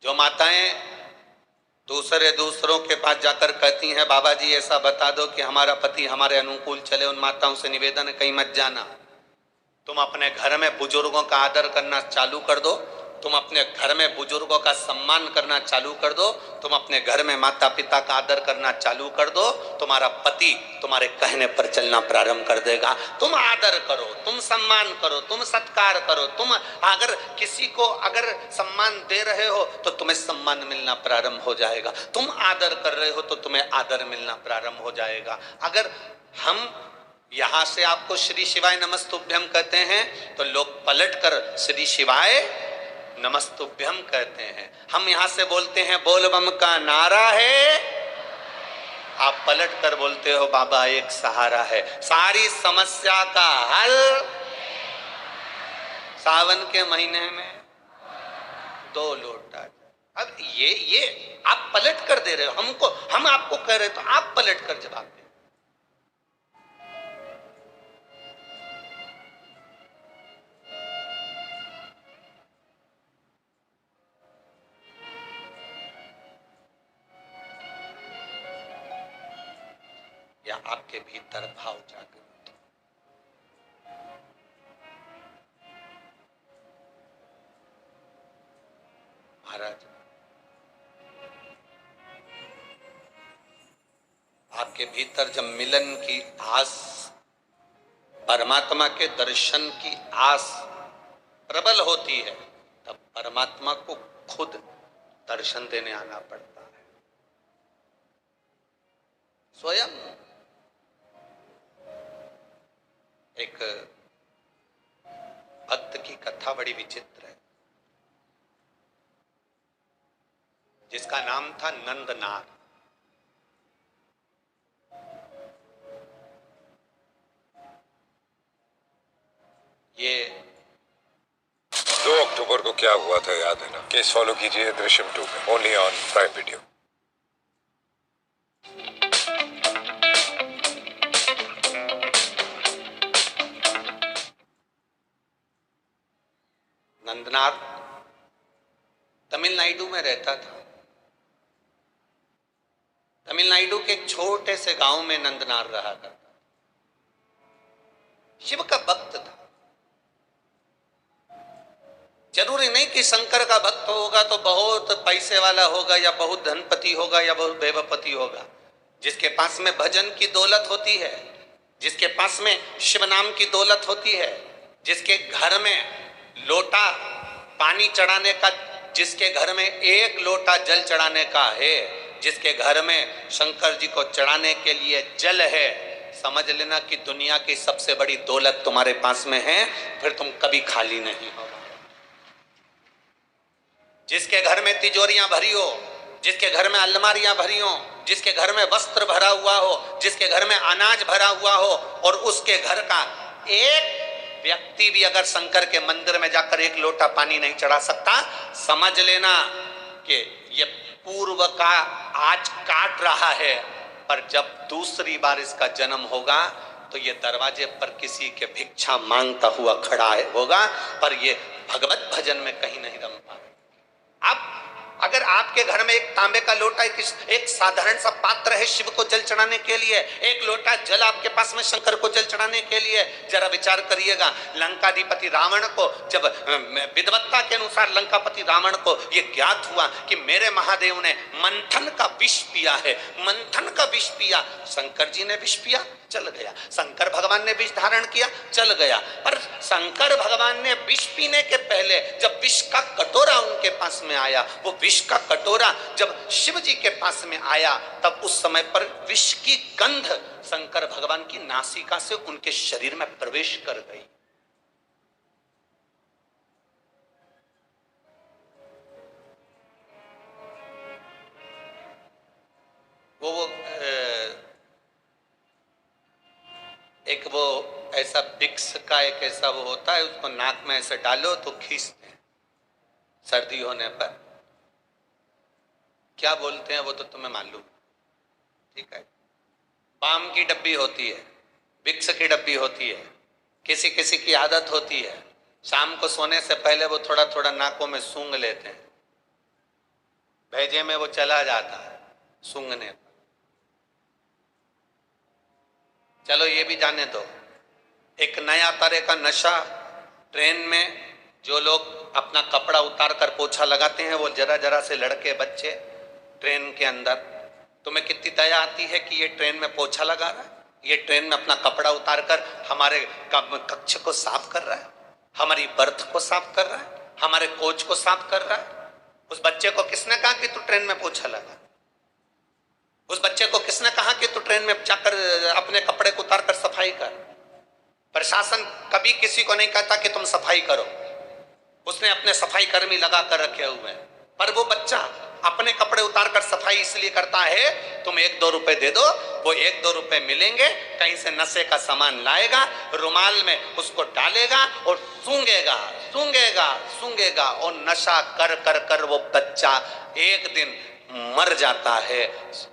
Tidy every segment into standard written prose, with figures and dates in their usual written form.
जो माताएं दूसरों के पास जाकर कहती हैं बाबा जी ऐसा बता दो कि हमारा पति हमारे अनुकूल चले, उन माताओं से निवेदन है कहीं मत जाना। तुम अपने घर में बुजुर्गों का आदर करना चालू कर दो, तुम अपने घर में बुजुर्गों का सम्मान करना चालू कर दो, तुम अपने घर में माता पिता का आदर करना चालू कर दो, तुम्हारा पति तुम्हारे कहने पर चलना प्रारंभ कर देगा। तुम आदर करो, तुम सम्मान करो, तुम सत्कार करो, तुम अगर किसी को अगर सम्मान दे रहे हो तो तुम्हें सम्मान मिलना प्रारंभ हो जाएगा, तुम आदर कर रहे हो तो तुम्हें आदर मिलना प्रारंभ हो जाएगा। अगर हम यहां से आपको श्री शिवाय नमस्तुभ्यम कहते हैं तो लोग पलटकर श्री शिवाय नमस्तुभ्यम कहते हैं। हम यहां से बोलते हैं बोल बम का नारा है, आप पलट कर बोलते हो बाबा एक सहारा है। सारी समस्या का हल सावन के महीने में 2 लोटा। अब ये आप पलट कर दे रहे हो हमको, हम आपको कह रहे तो आप पलट कर जवाब दे। या आपके भीतर भाव जागृत हो। महाराज आपके भीतर जब मिलन की आस, परमात्मा के दर्शन की आस प्रबल होती है तब परमात्मा को खुद दर्शन देने आना पड़ता है। स्वयं एक भक्त की कथा बड़ी विचित्र है जिसका नाम था नंदनार। ये 2 अक्टूबर को क्या हुआ था याद है ना? केस फॉलो कीजिए दृश्यम 2 में, only on prime video. नंदनार Tamil Nadu में रहता था। तमिलनाडु के एक छोटे से गांव में नंदनार रहा करता था। शिव का भक्त था। जरूरी नहीं कि शंकर का भक्त होगा तो बहुत पैसे वाला होगा या बहुत धनपति होगा या बहुत वैभवपति होगा। जिसके पास में भजन की दौलत होती है, जिसके पास में शिव नाम की दौलत होती है, जिसके घर में लोटा पानी चढ़ाने का, जिसके घर में 1 लोटा जल चढ़ाने का है, जिसके घर में शंकर जी को चढ़ाने के लिए जल है, समझ लेना कि दुनिया की सबसे बड़ी दौलत तुम्हारे पास में है, फिर तुम कभी खाली नहीं होगा। जिसके घर में तिजोरियां भरी हो, जिसके घर में अलमारियां भरी हो, जिसके घर में वस्त्र भरा हुआ हो, जिसके घर में अनाज भरा हुआ हो, और उसके घर का एक व्यक्ति भी अगर शंकर के मंदिर में जाकर 1 लोटा पानी नहीं चढ़ा सकता, समझ लेना कि ये पूर्व का आज काट रहा है, पर जब दूसरी बार इसका जन्म होगा तो ये दरवाजे पर किसी के भिक्षा मांगता हुआ खड़ा होगा, पर ये भगवत भजन में कहीं नहीं रम पाएगा। अब अगर आपके घर में एक तांबे का लोटा, एक साधारण सा पात्र है शिव को जल चढ़ाने के लिए, 1 लोटा जल आपके पास में शंकर को जल चढ़ाने के लिए, जरा विचार करिएगा। लंकाधिपति रावण को जब विद्वत्ता के अनुसार लंकापति रावण को यह ज्ञात हुआ कि मेरे महादेव ने मंथन का विष पिया है, मंथन का विष पिया, शंकर जी ने विष पिया, चल गया। शंकर भगवान ने विष धारण किया, चल गया। पर शंकर भगवान ने विष पीने के पहले जब विष का कटोरा उनके पास में आया, वो विष का कटोरा जब शिव जी के पास में आया, तब उस समय पर विष की गंध शंकर भगवान की नासिका से उनके शरीर में प्रवेश कर गई। वो एक वो ऐसा विक्स का एक ऐसा वो होता है, उसको नाक में ऐसे डालो तो खींचते हैं सर्दी होने पर। क्या बोलते हैं वो तो तुम्हें मालूम, ठीक है। बाम की डब्बी होती है, विक्स की डब्बी होती है। किसी किसी की आदत होती है शाम को सोने से पहले वो थोड़ा थोड़ा नाकों में सूंघ लेते हैं, भेजे में वो चला जाता है सूंघने पर। चलो ये भी जाने दो, एक नया तरह का नशा ट्रेन में जो लोग अपना कपड़ा उतार कर पोछा लगाते हैं, वो जरा जरा से लड़के बच्चे ट्रेन के अंदर, तुम्हें कितनी दया आती है कि ये ट्रेन में पोछा लगा रहा है, ये ट्रेन में अपना कपड़ा उतार कर हमारे कक्ष को साफ कर रहा है, हमारी बर्थ को साफ कर रहा है, हमारे कोच को साफ कर रहा है। उस बच्चे को किसने कहा कि तू ट्रेन में पोछा लगा? उस बच्चे को किसने कहा कि तू ट्रेन में जाकर अपने कपड़े को उतार कर सफाई कर? प्रशासन कभी किसी को नहीं कहता कि तुम सफाई करो, उसने अपने सफाई कर्मी लगा कर रखे हुए हैं, पर वो बच्चा अपने कपड़े उतार कर सफाई इसलिए करता है, तुम 1-2 रुपए दे दो, वो 1-2 रुपए मिलेंगे, कहीं से नशे का सामान लाएगा, रुमाल में उसको डालेगा और सूंघेगा सूंघेगा सूंघेगा, और नशा कर कर कर वो बच्चा एक दिन मर जाता है।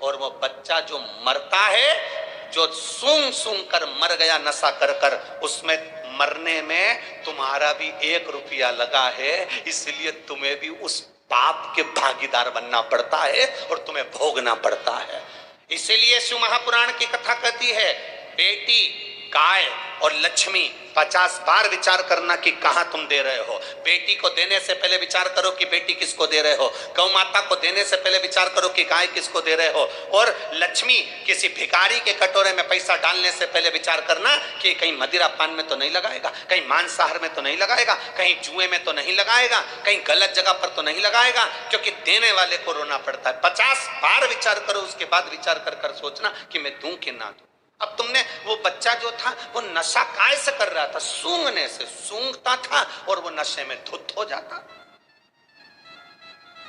और वो बच्चा जो मरता है, जो सूंघ सूंघ कर मर गया नशा कर कर, उसमें मरने में तुम्हारा भी 1 रुपया लगा है, इसलिए तुम्हें भी उस पाप के भागीदार बनना पड़ता है और तुम्हें भोगना पड़ता है। इसीलिए शिव महापुराण की कथा कहती है, बेटी, गाय और लक्ष्मी 50 बार विचार करना कि कहां तुम दे रहे हो। बेटी को देने से पहले विचार करो कि बेटी किसको दे रहे हो, गौ माता को देने से पहले विचार करो कि गाय किसको दे रहे हो, और लक्ष्मी किसी भिखारी के कटोरे में पैसा डालने से पहले विचार करना कि कहीं मदिरा पान में तो नहीं लगाएगा, कहीं मांसाहार में तो नहीं लगाएगा, कहीं जुए में तो नहीं लगाएगा, कहीं गलत जगह पर तो नहीं लगाएगा, क्योंकि देने वाले को रोना पड़ता है। 50 बार विचार करो, उसके बाद विचार कर कर सोचना कि मैं दूं कि ना दूं। अब तुमने, वो बच्चा जो था वो नशा काय से कर रहा था? सूंघने से। सूंघता था और वो नशे में धुत हो जाता।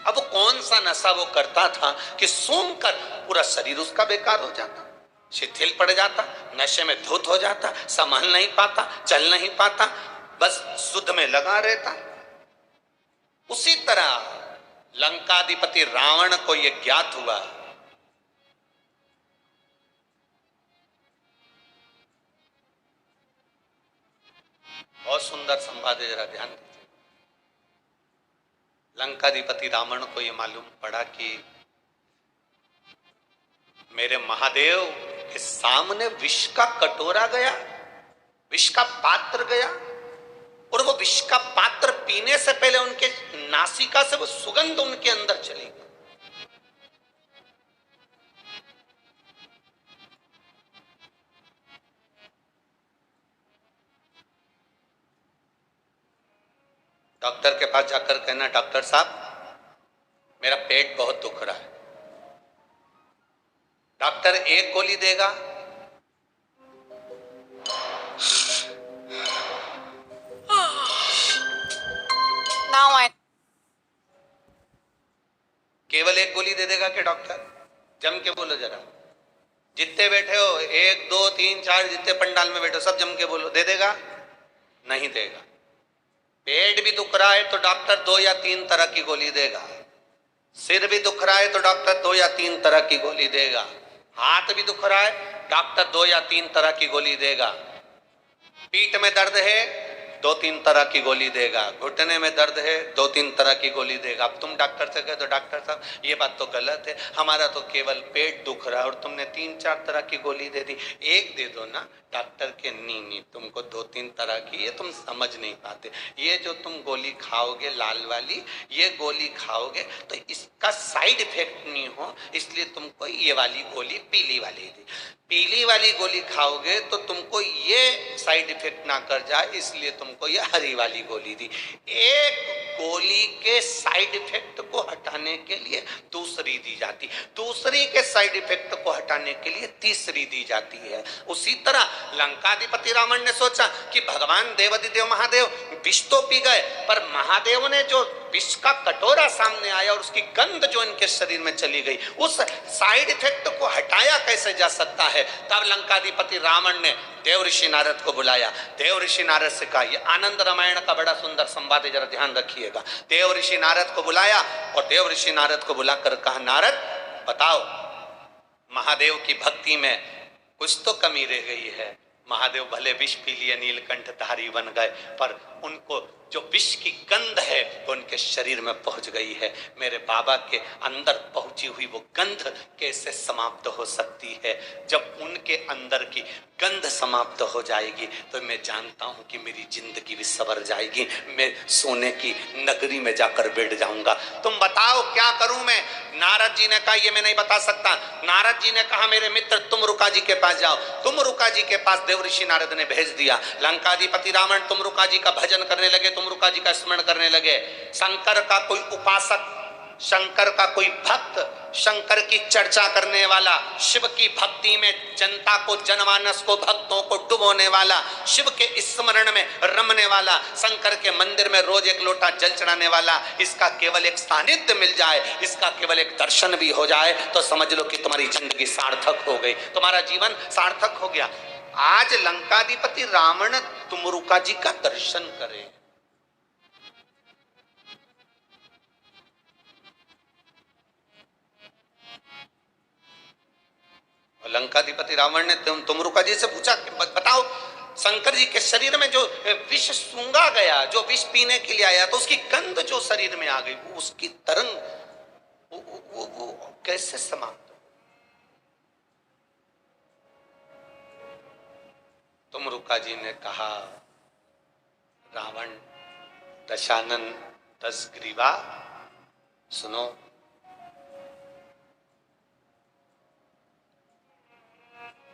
अब वो कौन सा नशा वो करता था कि सूंघ कर पूरा शरीर उसका बेकार हो जाता, शिथिल पड़ जाता, नशे में धुत हो जाता, संभल नहीं पाता, चल नहीं पाता, बस शुद्ध में लगा रहता। उसी तरह लंकाधिपति रावण को यह ज्ञात हुआ, बहुत सुंदर संवाद है, जरा ध्यान दीजिए। लंकाधिपति रावण को यह मालूम पड़ा कि मेरे महादेव के सामने विष का कटोरा गया, विष का पात्र गया, और वो विष का पात्र पीने से पहले उनके नासिका से वो सुगंध उनके अंदर चली गई। डॉक्टर के पास जाकर कहना, डॉक्टर साहब मेरा पेट बहुत दुख रहा है। डॉक्टर एक गोली देगा, केवल एक गोली दे देगा कि डॉक्टर? जम के बोलो जरा, जितने बैठे हो, 1 2 3 4 जितने पंडाल में बैठे हो सब जम के बोलो, दे देगा? नहीं देगा। पेट भी दुख रहा है तो डॉक्टर 2 या 3 तरह की गोली देगा, सिर भी दुख रहा है तो डॉक्टर 2 या 3 तरह की गोली देगा, हाथ भी दुख रहा है डॉक्टर 2 या 3 तरह की गोली देगा, पीठ में दर्द है 2-3 तरह की गोली देगा, घुटने में दर्द है 2-3 तरह की गोली देगा। अब तुम डॉक्टर से कहे तो डॉक्टर साहब ये बात तो गलत है, हमारा तो केवल पेट दुख रहा है और तुमने 3-4 तरह की गोली दे दी, एक दे दो ना। डॉक्टर के नहीं, तुमको 2-3 तरह की, ये तुम समझ नहीं पाते। ये जो तुम गोली खाओगे लाल वाली, ये गोली खाओगे तो इसका साइड इफेक्ट नहीं हो, इसलिए तुमको ये वाली गोली पीली वाली दी। पीली वाली गोली खाओगे तो तुमको ये साइड इफेक्ट ना कर जाए, इसलिए तुमको ये हरी वाली गोली दी। एक गोली के साइड इफेक्ट को हटाने के लिए दूसरी दी जाती, दूसरी के साइड इफेक्ट को हटाने के लिए तीसरी दी जाती है। उसी तरह लंकाधिपति रावण ने सोचा कि भगवान देवाधिदेव महादेव विष तो पी गए, पर महादेव ने जो विष का कटोरा सामने आया और उसकी गंध जो इनके शरीर में चली गई, उस साइड इफेक्ट को हटाया कैसे जा सकता है? तब लंकाधिपति रावण ने देव ऋषि नारद को बुलाया। देव ऋषि नारद से कहा, यह आनंद रामायण का बड़ा सुंदर संवाद है, जरा ध्यान रखिएगा। देव ऋषि नारद को बुलाया और देव ऋषि नारद को बुलाकर कहा, नारद बताओ, महादेव की भक्ति में कुछ तो कमी रह गई है, महादेव भले विष पी लिए, नीलकंठ धारी बन गए, पर उनको जो विष की गंध है वो उनके शरीर में पहुंच गई है। मेरे बाबा के अंदर पहुंची हुई वो गंध कैसे समाप्त हो सकती है? जब उनके अंदर की गंध समाप्त हो जाएगी तो मैं जानता हूं कि मेरी जिंदगी भी सवर जाएगी, मैं सोने की नगरी में जाकर बैठ जाऊंगा। तुम बताओ क्या करूं मैं? नारद जी ने कहा ये मैं नहीं बता सकता। नारद जी ने कहा मेरे मित्र तुम रुका जी के पास जाओ। तुम रुका जी के पास देवऋषि नारद ने भेज दिया। लंकाधिपति रावण तुम रुका जी का भजन करने लगे, तुम रुका जी का स्मरण करने लगे। शंकर का कोई उपासक, शंकर का कोई भक्त, शंकर की चर्चा करने वाला, शिव की भक्ति में जनता को, जनमानस को, भक्तों को डुबोने वाला, शिव के स्मरण में रमने वाला, शंकर के मंदिर में रोज एक लोटा जल चढ़ाने वाला, इसका केवल एक सानिध्य मिल जाए, इसका केवल एक दर्शन भी हो जाए तो समझ लो कि तुम्हारी जिंदगी सार्थक हो गई, तुम्हारा जीवन सार्थक हो गया। आज लंकाधिपति रावण तुमरुका जी का दर्शन करे। लंकाधिपति रावण ने तुमरुका जी से पूछा कि बताओ शंकर जी के शरीर में जो विष सूंघा गया, जो विष पीने के लिए आया, तो उसकी गंध जो शरीर में आ गई, वो उसकी तरंग वो कैसे समाप्त? तुमरुका जी ने कहा रावण दशानन 10 ग्रीवा, सुनो,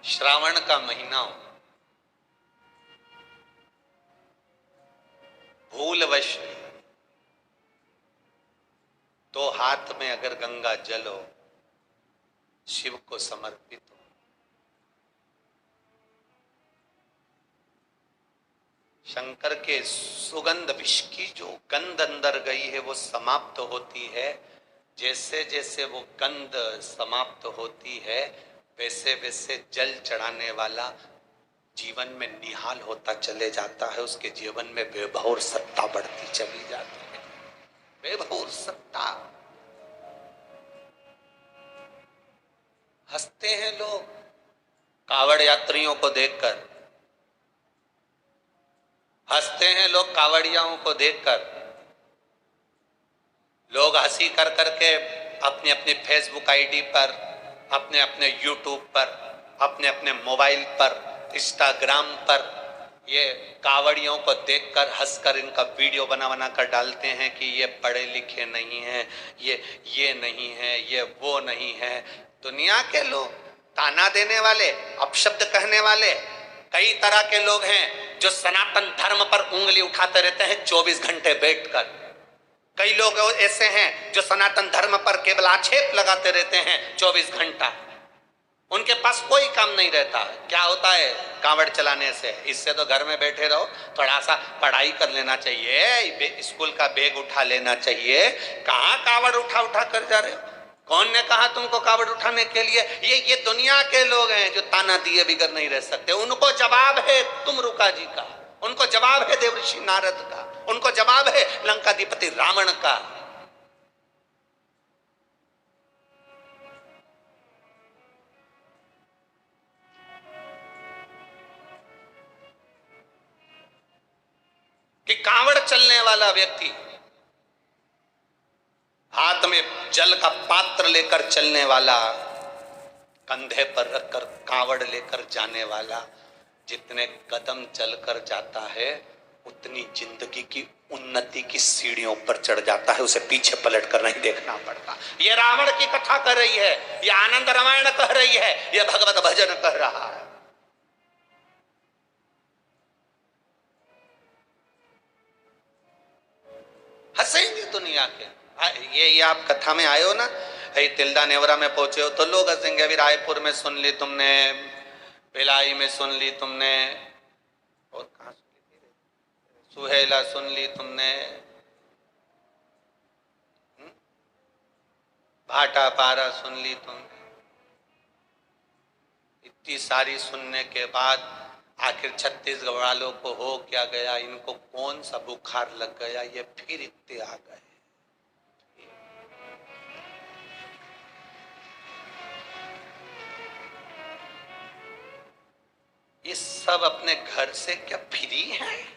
श्रावण का महीना हो, भूलवश तो हाथ में अगर गंगा जल हो, शिव को समर्पित हो, शंकर के सुगंध विष की जो गंध अंदर गई है वो समाप्त होती है। जैसे जैसे वो गंध समाप्त होती है वैसे वैसे जल चढ़ाने वाला जीवन में निहाल होता चले जाता है, उसके जीवन में बेभौर सत्ता बढ़ती चली जाती है। बेभौर सत्ता। हंसते हैं लोग कावड़ यात्रियों को देखकर, हंसते हैं लोग कावड़ियाओं को देखकर। लोग हंसी कर करके अपने अपने फेसबुक आईडी पर, अपने अपने यूट्यूब पर, अपने अपने मोबाइल पर, इंस्टाग्राम पर ये कावड़ियों को देखकर हंसकर इनका वीडियो बना बना कर डालते हैं कि ये पढ़े लिखे नहीं हैं, ये नहीं है, ये वो नहीं है। दुनिया के लोग, ताना देने वाले, अपशब्द कहने वाले, कई तरह के लोग हैं जो सनातन धर्म पर उंगली उठाते रहते हैं 24 घंटे बैठकर। कई लोग ऐसे हैं जो सनातन धर्म पर केवल आक्षेप लगाते रहते हैं 24 घंटा। उनके पास कोई काम नहीं रहता। क्या होता है कांवड़ चलाने से? इससे तो घर में बैठे रहो, थोड़ा सा पढ़ाई कर लेना चाहिए, स्कूल का बैग उठा लेना चाहिए। कहाँ कांवड़ उठा उठा कर जा रहे हो? कौन ने कहा तुमको कावड़ उठाने के लिए? ये दुनिया के लोग हैं जो ताना दिए बिगर नहीं रह सकते। उनको जवाब है तुमरुका जी का, उनको जवाब है देवऋषि नारद का, उनको जवाब है लंकाधिपति रावण का। कि कांवड़ चलने वाला व्यक्ति, हाथ में जल का पात्र लेकर चलने वाला, कंधे पर रखकर कांवड़ लेकर जाने वाला, जितने कदम चलकर जाता है उतनी जिंदगी की उन्नति की सीढ़ियों पर चढ़ जाता है। उसे पीछे पलट कर नहीं देखना पड़ता। ये रावण की कथा कर रही है, ये आनंद रामायण कह रही है, ये भगवत भजन कह रहा है। हंसेंगे दुनिया के। ये आप कथा में आए हो ना, तिल्दा नेवरा में पहुंचे हो तो लोग हंसेंगे। अभी रायपुर में सुन ली तुमने, भिलाई में सुन ली तुमने, और कहाँ सुन ली, सुहेला सुन ली तुमने, भाटा पारा सुन ली तुमने। इतनी सारी सुनने के बाद आखिर छत्तीसगढ़ वालों को हो क्या गया? इनको कौन सा बुखार लग गया? ये फिर इतने आ गए। ये सब अपने घर से क्या फ्री हैं?